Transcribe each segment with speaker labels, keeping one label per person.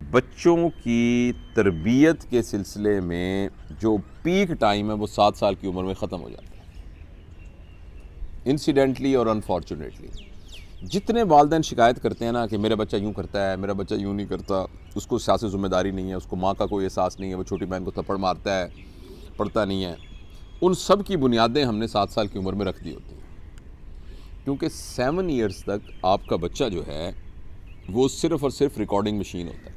Speaker 1: बच्चों की तरबियत के सिलसिले में जो पीक टाइम है वो 7 साल की उम्र में ख़त्म हो जाता है, इंसिडेंटली और अनफॉर्चुनेटली। जितने वालिदैन शिकायत करते हैं ना कि मेरा बच्चा यूँ करता है, मेरा बच्चा यूँ नहीं करता, उसको सियासी ज़िम्मेदारी नहीं है, उसको माँ का कोई एहसास नहीं है, वो छोटी बहन को थप्पड़ मारता है, पढ़ता नहीं है, उन सब की बुनियादें हमने 7 साल की उम्र में रख दी होती हैं। क्योंकि 7 ईयर्स तक आपका बच्चा जो है वो सिर्फ़ और सिर्फ रिकॉर्डिंग मशीन होता है,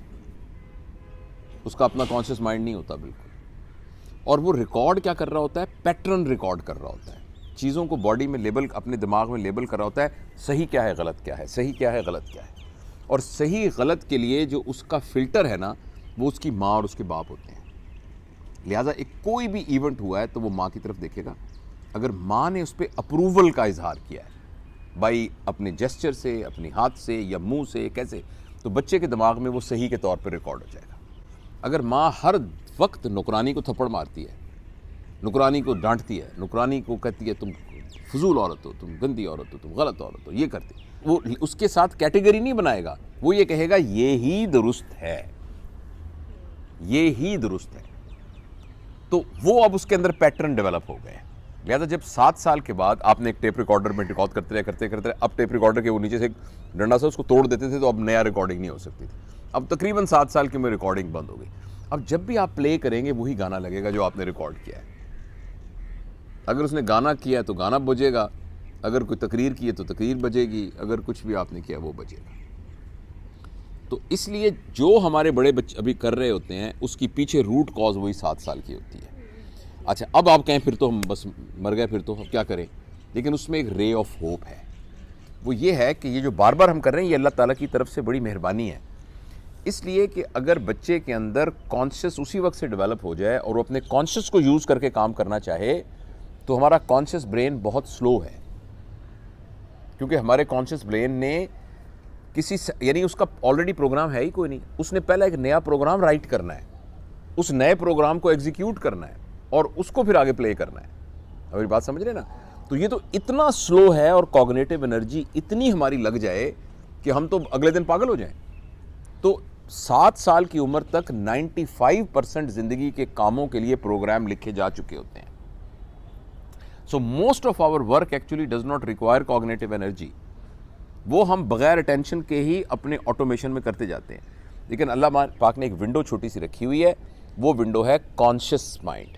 Speaker 1: उसका अपना कॉन्शियस माइंड नहीं होता बिल्कुल। और वो रिकॉर्ड क्या कर रहा होता है? पैटर्न रिकॉर्ड कर रहा होता है, चीज़ों को बॉडी में लेबल, अपने दिमाग में लेबल कर रहा होता है, सही क्या है, गलत क्या है, सही क्या है, गलत क्या है। और सही गलत के लिए जो उसका फ़िल्टर है ना, वो उसकी माँ और उसके बाप होते हैं। लिहाजा एक कोई भी इवेंट हुआ है तो वो माँ की तरफ देखेगा। अगर माँ ने उस पर अप्रूवल का इजहार किया है भाई अपने जेस्चर से, अपने हाथ से या मुंह से, कैसे, तो बच्चे के दिमाग में वो सही के तौर पर रिकॉर्ड हो जाएगा। अगर माँ हर वक्त नौकरानी को थप्पड़ मारती है, नौकरानी को डांटती है, नौकरानी को कहती है तुम फजूल औरत हो, तुम गंदी औरत हो, तुम गलत औरत हो, ये करती, वो उसके साथ कैटेगरी नहीं बनाएगा, वो ये कहेगा ये ही दुरुस्त है, ये ही दुरुस्त है। तो वो अब उसके अंदर पैटर्न डेवलप हो गए। लिहाजा जब 7 साल के बाद आपने एक टेप रिकॉर्डर में रिकॉर्ड करते रहे, अब टेप रिकॉर्डर के वो नीचे से एक डंडा से उसको तोड़ देते थे, तो अब नया रिकॉर्डिंग नहीं हो सकती थी। अब तकरीबन 7 साल की में रिकॉर्डिंग बंद हो गई। अब जब भी आप प्ले करेंगे वही गाना लगेगा जो आपने रिकॉर्ड किया है। अगर उसने गाना किया है तो गाना बजेगा, अगर कोई तकरीर की है तो तकरीर बजेगी, अगर कुछ भी आपने किया वो बजेगा। तो इसलिए जो हमारे बड़े बच्चे अभी कर रहे होते हैं उसकी पीछे रूट कॉज वही 7 साल की होती है। अच्छा, अब आप कहें फिर तो हम बस मर गए, फिर तो हम क्या करें, लेकिन उसमें एक रे ऑफ होप है। वो ये है कि ये जो बार बार हम कर रहे हैं ये अल्लाह ताला की तरफ से बड़ी मेहरबानी है। इसलिए कि अगर बच्चे के अंदर कॉन्शियस उसी वक्त से डेवलप हो जाए और वो अपने कॉन्शियस को यूज़ करके काम करना चाहे, तो हमारा कॉन्शियस ब्रेन बहुत स्लो है। क्योंकि हमारे कॉन्शियस ब्रेन ने यानी उसका ऑलरेडी प्रोग्राम है ही कोई नहीं, उसने पहले एक नया प्रोग्राम राइट करना है, उस नए प्रोग्राम को एग्जीक्यूट करना है और उसको फिर आगे प्ले करना है। हमारी बात समझ रहे ना? तो ये तो इतना स्लो है और कॉग्निटिव एनर्जी इतनी हमारी लग जाए कि हम तो अगले दिन पागल हो जाएं। तो 7 साल की उम्र तक 95% जिंदगी के कामों के लिए प्रोग्राम लिखे जा चुके होते हैं। So most of our work actually does not require cognitive energy. वो हम बगैर अटेंशन के ही अपने ऑटोमेशन में करते जाते हैं। लेकिन अल्लाह पाक ने एक विंडो छोटी सी रखी हुई है, वो विंडो है कॉन्शियस माइंड।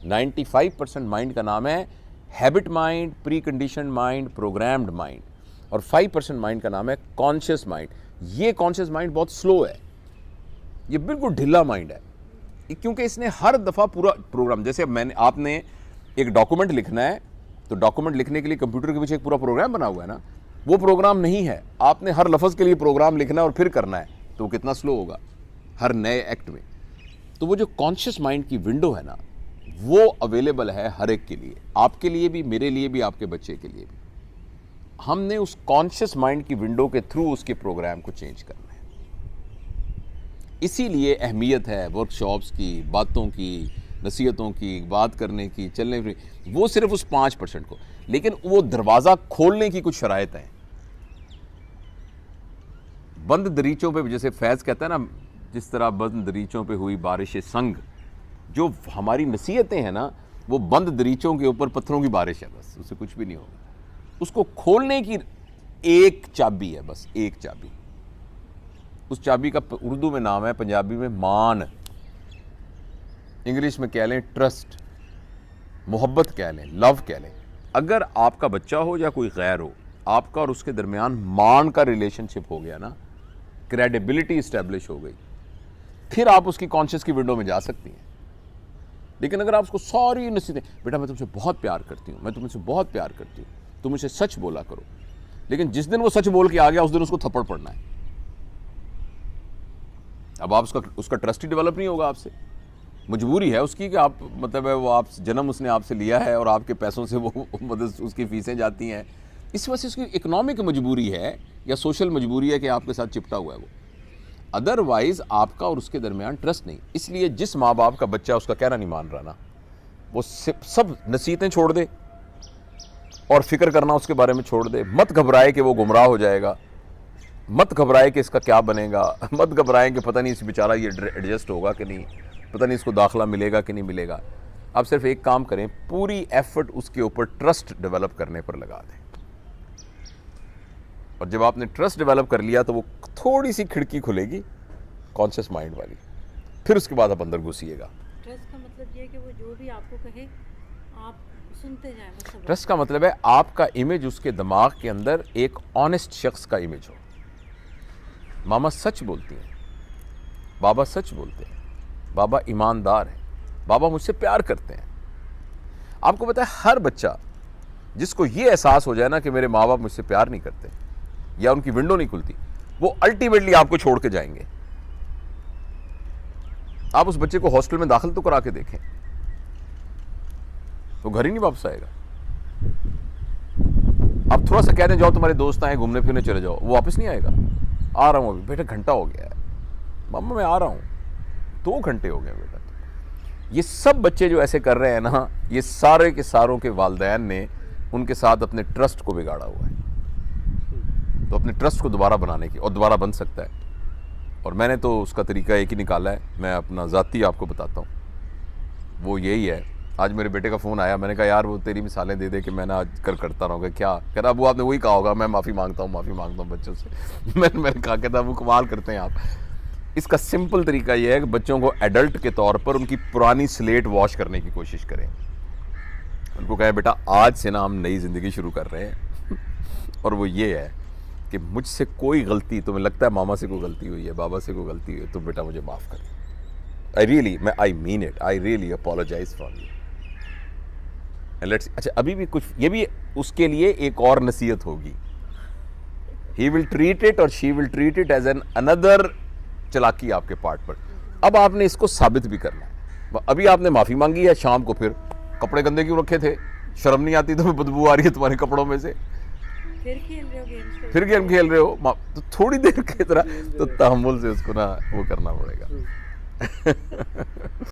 Speaker 1: 95% माइंड का नाम है habit mind, pre condition mind, programmed mind, और 5% माइंड का नाम है कॉन्शियस माइंड। ये कॉन्शियस माइंड बहुत स्लो है, ये बिल्कुल ढिला माइंड है, क्योंकि इसने हर दफ़ा पूरा प्रोग्राम, जैसे आपने एक डॉक्यूमेंट लिखना है तो डॉक्यूमेंट लिखने के लिए कंप्यूटर के पीछे एक पूरा प्रोग्राम बना हुआ है ना, वो प्रोग्राम नहीं है। आपने हर लफ्ज़ के लिए प्रोग्राम लिखना है और फिर करना है, तो वो कितना स्लो होगा हर नए एक्ट में। तो वो जो कॉन्शियस माइंड की विंडो है ना, वो अवेलेबल है हर एक के लिए, आपके लिए भी, मेरे लिए भी, आपके बच्चे के लिए भी। हमने उस कॉन्शियस माइंड की विंडो के थ्रू उसके प्रोग्राम को चेंज करना है। इसीलिए अहमियत है वर्कशॉप्स की, बातों की, नसीहतों की, बात करने की, चलने फिर, वो सिर्फ उस 5% को। लेकिन वो दरवाज़ा खोलने की कुछ शराइत हैं। बंद दरीचों पे, जैसे फैज़ कहता है ना, जिस तरह बंद दरीचों पे हुई बारिश संग, जो हमारी नसीहतें हैं ना, वो बंद दरीचों के ऊपर पत्थरों की बारिश है, बस उससे कुछ भी नहीं होगा। उसको खोलने की एक चाबी है, बस एक चाबी। उस चाबी का उर्दू में नाम है, पंजाबी में मान, इंग्लिश में कह लें ट्रस्ट, मोहब्बत कह लें, लव कह लें। अगर आपका बच्चा हो या कोई गैर हो, आपका और उसके दरमियान मान का रिलेशनशिप हो गया ना, क्रेडिबिलिटी इस्टेब्लिश हो गई, फिर आप उसकी कॉन्शियस की विंडो में जा सकती हैं। लेकिन अगर आप उसको सारी नसीहतें, बेटा मैं तुमसे बहुत प्यार करती हूँ, मैं तुमसे बहुत प्यार करती हूँ, तुम मुझे सच बोला करो, लेकिन जिस दिन वो सच बोल के आ गया उस दिन उसको थप्पड़ पड़ना है। अब आप उसका ट्रस्ट ही डेवलप नहीं होगा आपसे। मजबूरी है उसकी कि आप, मतलब है वो, आप जन्म उसने आपसे लिया है और आपके पैसों से वो मतलब उसकी फीसें जाती हैं। इस वजह से उसकी इकोनॉमिक मजबूरी है या सोशल मजबूरी है कि आपके साथ चिपटा हुआ है वो। अदरवाइज आपका और उसके दरमियान ट्रस्ट नहीं। इसलिए जिस माँ बाप का बच्चा उसका कहना नहीं मान रहा ना, वो सब नसीहतें छोड़ दे और फिक्र करना उसके बारे में छोड़ दे, मत घबराए कि वो गुमराह हो जाएगा, मत घबराए कि इसका क्या बनेगा, मत घबराएं कि पता नहीं इस बेचारा ये एडजस्ट होगा कि नहीं, पता नहीं इसको दाखिला मिलेगा कि नहीं मिलेगा। आप सिर्फ एक काम करें, पूरी एफर्ट उसके ऊपर ट्रस्ट डेवलप करने पर लगा दें। और जब आपने ट्रस्ट डेवलप कर लिया तो वो थोड़ी सी खिड़की खुलेगी कॉन्शियस माइंड वाली, फिर उसके बाद आप अंदर घुसिएगा।
Speaker 2: ट्रस्ट का मतलब ये है कि वो जो भी आपको कहे आप सुनते जाएं। मतलब
Speaker 1: ट्रस्ट का मतलब है आपका इमेज उसके दिमाग के अंदर एक ऑनेस्ट शख्स का इमेज हो। मामा सच बोलती हैं, बाबा सच बोलते हैं, बाबा ईमानदार है, बाबा मुझसे प्यार करते हैं। आपको पता है हर बच्चा जिसको ये एहसास हो जाए ना कि मेरे माँ बाप मुझसे प्यार नहीं करते या उनकी विंडो नहीं खुलती, वो अल्टीमेटली आपको छोड़ के जाएंगे। आप उस बच्चे को हॉस्टल में दाखिल तो करा के देखें, तो घर ही नहीं वापस आएगा। आप थोड़ा सा कह दें जाओ तुम्हारे दोस्त आए घूमने फिरने चले जाओ, वो वापस नहीं आएगा। आ रहा हूँ अभी बेटा, घंटा हो गया है, मम्मा मैं आ रहा हूँ, 2 घंटे हो गए बेटा। ये सब बच्चे जो ऐसे कर रहे हैं ना, ये सारे के सारों के वालिदैन ने उनके साथ अपने ट्रस्ट को बिगाड़ा हुआ है। तो अपने ट्रस्ट को दोबारा बनाने की, और दोबारा बन सकता है, और मैंने तो उसका तरीका एक ही निकाला है, मैं अपना ज़ाती आपको बताता हूँ, वो यही है। आज मेरे बेटे का फ़ोन आया, मैंने कहा यार वो तेरी मिसालें दे दे कि मैं ना आज कल करता रहूँगा। क्या कह रहा, अबू आपने वही कहा होगा, मैं माफ़ी मांगता हूँ बच्चों से। मैंने कहा कहता वो कमाल करते हैं आप। इसका सिंपल तरीका ये है कि बच्चों को एडल्ट के तौर पर उनकी पुरानी स्लेट वॉश करने की कोशिश करें। उनको कहें बेटा आज से ना हम नई ज़िंदगी शुरू कर रहे हैं और वो ये है कि मुझसे कोई गलती, तुम्हें लगता है मामा से कोई गलती हुई है, बाबा से कोई गलती हुई है, तो बेटा मुझे माफ़ कर दो। I mean it, I really apologise from you and let's. अच्छा अभी भी कुछ, ये भी उसके लिए एक और नसीहत होगी। ही विल ट्रीट इट और she will treat it as an another चालाकी आपके पार्ट पर। अब आपने इसको साबित भी करना है। अभी आपने माफ़ी मांगी है, शाम को फिर कपड़े गंदे क्यों रखे थे, शर्म नहीं आती, तुम्हें बदबू आ रही है तुम्हारे कपड़ों में से,
Speaker 2: फिर खेल रहे हो गेम्स,
Speaker 1: फिर गेम खेल रहे हो, तो थोड़ी देर की तरह तो तहम्मुल से उसको ना वो करना पड़ेगा।